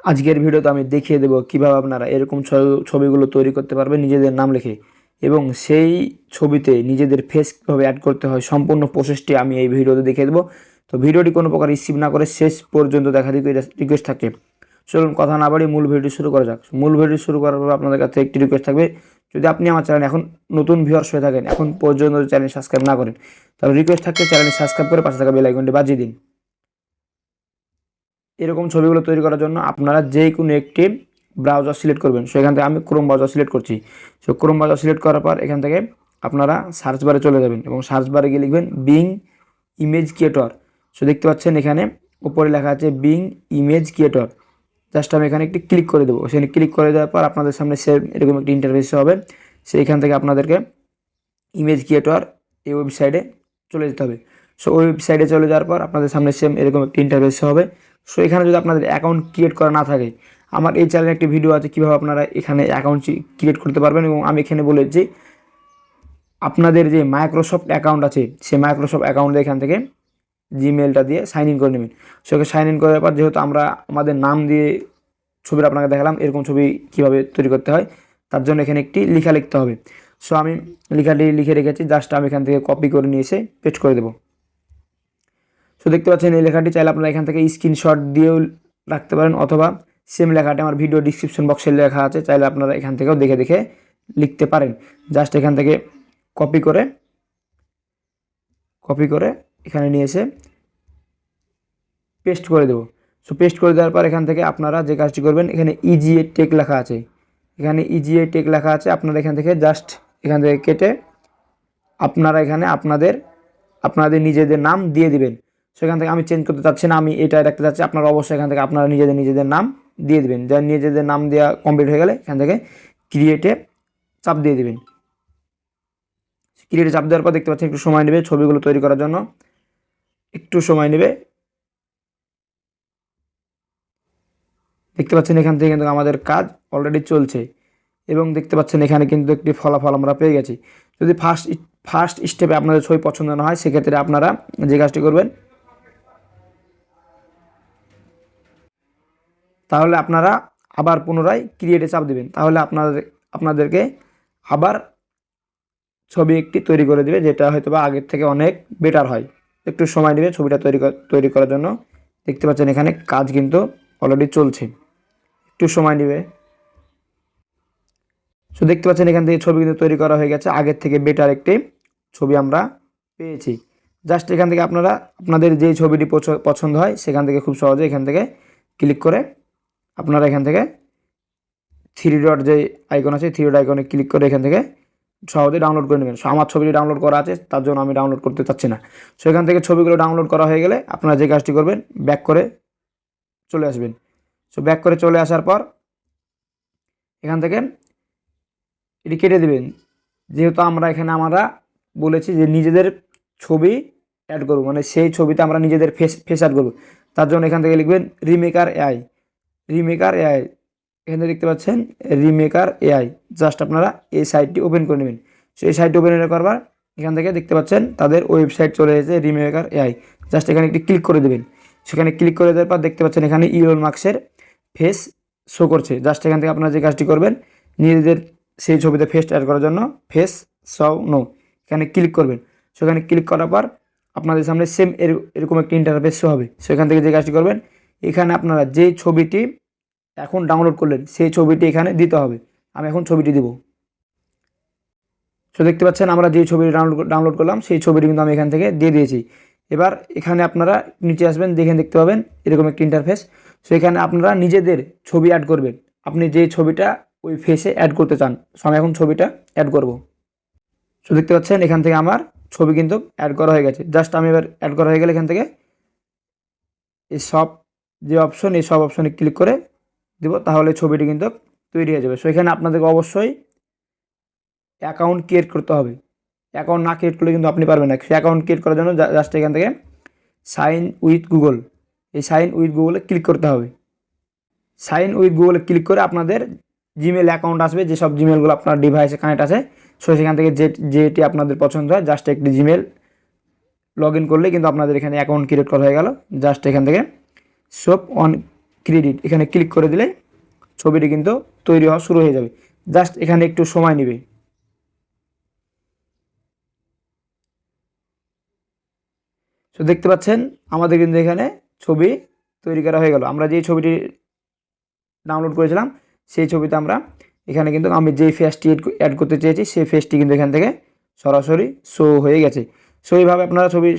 আজকের ভিডিওতে আমি দেখিয়ে দেবো কিভাবে আপনারা এরকম ছবিগুলো তৈরি করতে পারবেন নিজেদের নাম লিখে এবং সেই ছবিতে নিজেদের ফেস কীভাবে অ্যাড করতে হয় সম্পূর্ণ প্রসেসটি আমি এই ভিডিওতে দেখিয়ে দেবো। তো ভিডিওটি কোনো প্রকার রিসিভ না করে শেষ পর্যন্ত দেখা রিকোয়েস্ট থাকে। চলুন কথা না বাড়িয়ে মূল ভিডিও শুরু করা যাক। মূল ভিডিও শুরু করার পর আপনাদের কাছে একটি রিকোয়েস্ট থাকবে, যদি আপনি আমার চ্যানেল এখন নতুন ভিউয়ার্স হয়ে থাকেন, এখন পর্যন্ত চ্যানেল সাবস্ক্রাইব না করেন, তাহলে রিকোয়েস্ট থাকবে চ্যানেল সাবস্ক্রাইব করে পাশে থাকা বেল আইকনটি বাজিয়ে দিন। এরকম ছবিগুলো তৈরি করার জন্য আপনারা যে কোনো একটি ব্রাউজার সিলেক্ট করবেন। সো এখান থেকে আমি ক্রোম ব্রাউজার সিলেক্ট করছি। সো ক্রোম ব্রাউজার সিলেক্ট করার পর এখান থেকে আপনারা সার্চ বারে চলে যাবেন এবং সার্চ বারে গিয়ে লিখবেন বিং ইমেজ ক্রিয়েটর। সো দেখতে পাচ্ছেন এখানে উপরে লেখা আছে বিং ইমেজ ক্রিয়েটর। জাস্ট আমি এখানে একটি ক্লিক করে দেবো। সেখানে ক্লিক করে দেওয়ার পর আপনাদের সামনে সেম এরকম একটি ইন্টারফেস হবে। সেইখান থেকে আপনাদেরকে ইমেজ ক্রিয়েটর এই ওয়েবসাইটে চলে যেতে হবে। সো ওই ওয়েবসাইটে চলে যাওয়ার পর আপনাদের সামনে সেম এরকম একটি ইন্টারফেস হবে। সো এখানে যদি আপনাদের অ্যাকাউন্ট ক্রিয়েট করা না থাকে, আমার এই চ্যানেলে একটি ভিডিও আছে কীভাবে আপনারা এখানে অ্যাকাউন্ট ক্রিয়েট করতে পারবেন এবং আমি এখানে বলেছি আপনাদের যে মাইক্রোসফট অ্যাকাউন্ট আছে সেই মাইক্রোসফট অ্যাকাউন্টে এখান থেকে জিমেলটা দিয়ে সাইন ইন করে নেবেন। সেটাকে সাইন ইন করার পর যেহেতু আমরা আমাদের নাম দিয়ে ছবিটা আপনাকে দেখালাম এরকম ছবি কীভাবে তৈরি করতে হয়, তার জন্য এখানে একটি লেখা লিখতে হবে। সো আমি লেখাটি লিখে রেখেছি, জাস্ট আমি এখান থেকে কপি করে নিয়ে এসে পেস্ট করে দেবো। সো দেখতে পাচ্ছেন এই লেখাটি চাইলে আপনারা এখান থেকে স্ক্রিনশট দিয়েও রাখতে পারেন, অথবা সেম লেখাটি আমার ভিডিও ডিসক্রিপশন বক্সে লেখা আছে, চাইলে আপনারা এখান থেকেও দেখে দেখে লিখতে পারেন। জাস্ট এখান থেকে কপি করে এখানে নিয়ে এসে পেস্ট করে দেবো। সো পেস্ট করে দেওয়ার পর এখান থেকে আপনারা যে কাজটি করবেন, এখানে ইজিএ টেক লেখা আছে, এখানে ইজিএ টেক লেখা আছে, আপনারা এখান থেকে জাস্ট এখান থেকে কেটে আপনারা এখানে আপনাদের নিজেদের নাম দিয়ে দিবেন। সেখান থেকে আমি চেঞ্জ করতে চাচ্ছি না, আমি এটাই রাখতে চাচ্ছি। আপনারা অবশ্যই এখান থেকে আপনারা নিজেদের নাম দিয়ে দিবেন। যা নিজেদের নাম দেওয়া কমপ্লিট হয়ে গেলে এখান থেকে ক্রিয়েটে চাপ দিয়ে দিবেন। ক্রিয়েটে চাপ দেওয়ার পর দেখতে পাচ্ছেন একটু সময় নেবে ছবিগুলো তৈরি করার জন্য, একটু সময় নেবে। দেখতে পাচ্ছেন এখান থেকে কিন্তু আমাদের কাজ অলরেডি চলছে এবং দেখতে পাচ্ছেন এখানে কিন্তু একটি ফলাফল আমরা পেয়ে গেছি। যদি ফার্স্ট স্টেপে আপনাদের ছবি পছন্দ না হয়, সেক্ষেত্রে আপনারা যে কাজটি করবেন, তাহলে আপনারা আবার পুনরায় ক্রিয়েটে চাপ দেবেন। তাহলে আপনাদেরকে আবার ছবি একটি তৈরি করে দেবে, যেটা হয়তো বা আগের থেকে অনেক বেটার হয়। একটু সময় নেবে ছবিটা তৈরি করার জন্য। দেখতে পাচ্ছেন এখানে কাজ কিন্তু অলরেডি চলছে, একটু সময় নেবে। সো দেখতে পাচ্ছেন এখান থেকে ছবি কিন্তু তৈরি করা হয়ে গেছে, আগের থেকে বেটার একটি ছবি আমরা পেয়েছি। জাস্ট এখান থেকে আপনারা আপনাদের যেই ছবিটি পছন্দ হয় সেখান থেকে খুব সহজে এখান থেকে ক্লিক করে আপনারা এখান থেকে থ্রি ডট যে আইকন আছে, থ্রি ডট আইকনে ক্লিক করে এখান থেকে সহজে ডাউনলোড করে নেবেন। সো আমার ছবিটি ডাউনলোড করা আছে, তার জন্য আমি ডাউনলোড করতে চাচ্ছি না। সো এখান থেকে ছবিগুলো ডাউনলোড করা হয়ে গেলে আপনারা যে কাজটি করবেন, ব্যাক করে চলে আসবেন। সো ব্যাক করে চলে আসার পর এখান থেকে এটি কেটে দেবেন। যেহেতু আমরা বলেছি যে নিজেদের ছবি অ্যাড করব, মানে সেই ছবিতে আমরা নিজেদের ফেস অ্যাড করব, তার জন্য এখান থেকে লিখবেন রিমেকার এআই। এখানে দেখতে পাচ্ছেন রিমেকার এআই। জাস্ট আপনারা এই সাইটটি ওপেন করে নেবেন। সো এই সাইটটি ওপেন করবার এখান থেকে দেখতে পাচ্ছেন তাদের ওয়েবসাইট চলে এসেছে রিমেকার এআই। জাস্ট এখানে একটি ক্লিক করে দেবেন। সেখানে ক্লিক করে দেওয়ার পর দেখতে পাচ্ছেন এখানে ইলন মাস্কের ফেস শো করছে। জাস্ট এখান থেকে আপনারা যে কাজটি করবেন, নিজেদের সেই ছবিতে ফেস অ্যাড করার জন্য ফেস সও নো এখানে ক্লিক করবেন। সেখানে ক্লিক করার পর আপনাদের সামনে সেম এরকম একটি ইন্টারফেস শো হবে। সেখান থেকে যে কাজটি করবেন, এখানে আপনারা যে ছবিটি এখন ডাউনলোড করলেন সেই ছবিটি এখানে দিতে হবে। আমি এখন ছবিটি দেব। সো দেখতে পাচ্ছেন আমরা যে ছবিটি ডাউনলোড করলাম সেই ছবিটি কিন্তু আমি এখান থেকে দিয়ে দিয়েছি। এবার এখানে আপনারা নিচে আসবেন, দেখতে পাবেন এরকম একটি ইন্টারফেস। সো এখানে আপনারা নিজেদের ছবি অ্যাড করবেন, আপনি যে ছবিটা ওই ফেসে অ্যাড করতে চান। সো আমি এখন ছবিটা অ্যাড করব। সো দেখতে পাচ্ছেন এখান থেকে আমার ছবি কিন্তু অ্যাড করা হয়ে গেছে। জাস্ট আমি এবার অ্যাড করা হয়ে গেলে এখান থেকে এই সব যে অপশন, এই সব অপশনে ক্লিক করে দেব, তাহলে ছবিটি কিন্তু তৈরি হয়ে যাবে। সো এখানে আপনাদেরকে অবশ্যই অ্যাকাউন্ট ক্রিয়েট করতে হবে। অ্যাকাউন্ট না ক্রিয়েট করলে কিন্তু আপনি পারবেন না। সেই অ্যাকাউন্ট ক্রিয়েট করার জন্য জাস্ট এখান থেকে সাইন উইথ গুগল, এই সাইন উইথ গুগলে ক্লিক করতে হবে। সাইন উইথ গুগলে ক্লিক করে আপনাদের জিমেল অ্যাকাউন্ট আসবে, যেসব জিমেলগুলো আপনার ডিভাইসে কানেক্ট আছে। সো সেখান থেকে যেটি আপনাদের পছন্দ হয়, জাস্ট একটি জিমেল লগ ইন করলে কিন্তু আপনাদের এখানে অ্যাকাউন্ট ক্রিয়েট করা হয়ে গেল। জাস্ট এখান থেকে শপ অন ক্রেডিট, এখানে ক্লিক করে দিলে ছবিটি কিন্তু তৈরি হওয়া শুরু হয়ে যাবে। জাস্ট এখানে একটু সময় নেবে। সো দেখতে পাচ্ছেন আমাদের কিন্তু এখানে ছবি তৈরি করা হয়ে গেল। আমরা যেই ছবিটি ডাউনলোড করেছিলাম সেই ছবিতে আমরা এখানে কিন্তু আমি যেই ফেসটি অ্যাড করতে চেয়েছি সেই ফেসটি কিন্তু এখান থেকে সরাসরি শো হয়ে গেছে। সো এইভাবে আপনারা ছবি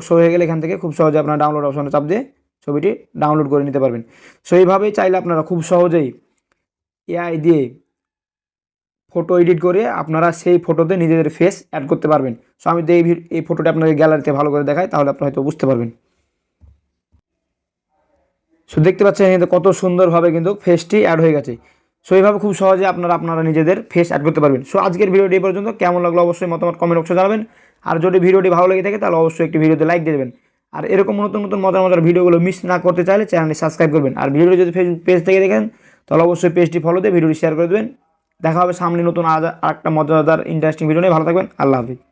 শো হয়ে গেলে এখান থেকে খুব সহজে আপনারা ডাউনলোড অপশনে চাপ দিয়ে ছবিটি ডাউনলোড করে নিতে পারবেন। সো এইভাবেই চাইলে আপনারা খুব সহজেই এআই দিয়ে ফটো এডিট করে আপনারা সেই ফটোতে নিজেদের ফেস অ্যাড করতে পারবেন। সো আমি এই ফটোটা আপনাকে গ্যালারিতে ভালো করে দেখাই, তাহলে আপনারা হয়তো বুঝতে পারবেন। সো দেখতে পাচ্ছেন কিন্তু কত সুন্দরভাবে কিন্তু ফেসটি অ্যাড হয়ে গেছে। সো এইভাবে খুব সহজে আপনারা নিজেদের ফেস অ্যাড করতে পারবেন। সো আজকের ভিডিওটি এই পর্যন্ত। কেমন লাগলো অবশ্যই মতামত কমেন্ট বক্সে জানাবেন। আর যদি ভিডিওটি ভালো লেগে থাকে তাহলে অবশ্যই একটি ভিডিওতে লাইক দিয়ে দেবেন। আর এরকম নতুন নতুন মজার মজার ভিডিওগুলো মিস না করতে চাইলে চ্যানেলটি সাবস্ক্রাইব করবেন। আর ভিডিওটি যদি ফেসবুক পেজ থেকে দেখেন তাহলে অবশ্যই পেজটি ফলো দিয়ে ভিডিওটি শেয়ার করে দেবেন। দেখা হবে সামনে নতুন আর একটা মজাদার ইন্টারেস্টিং ভিডিও নিয়ে। ভালো থাকবেন। আল্লাহ হাফিজ।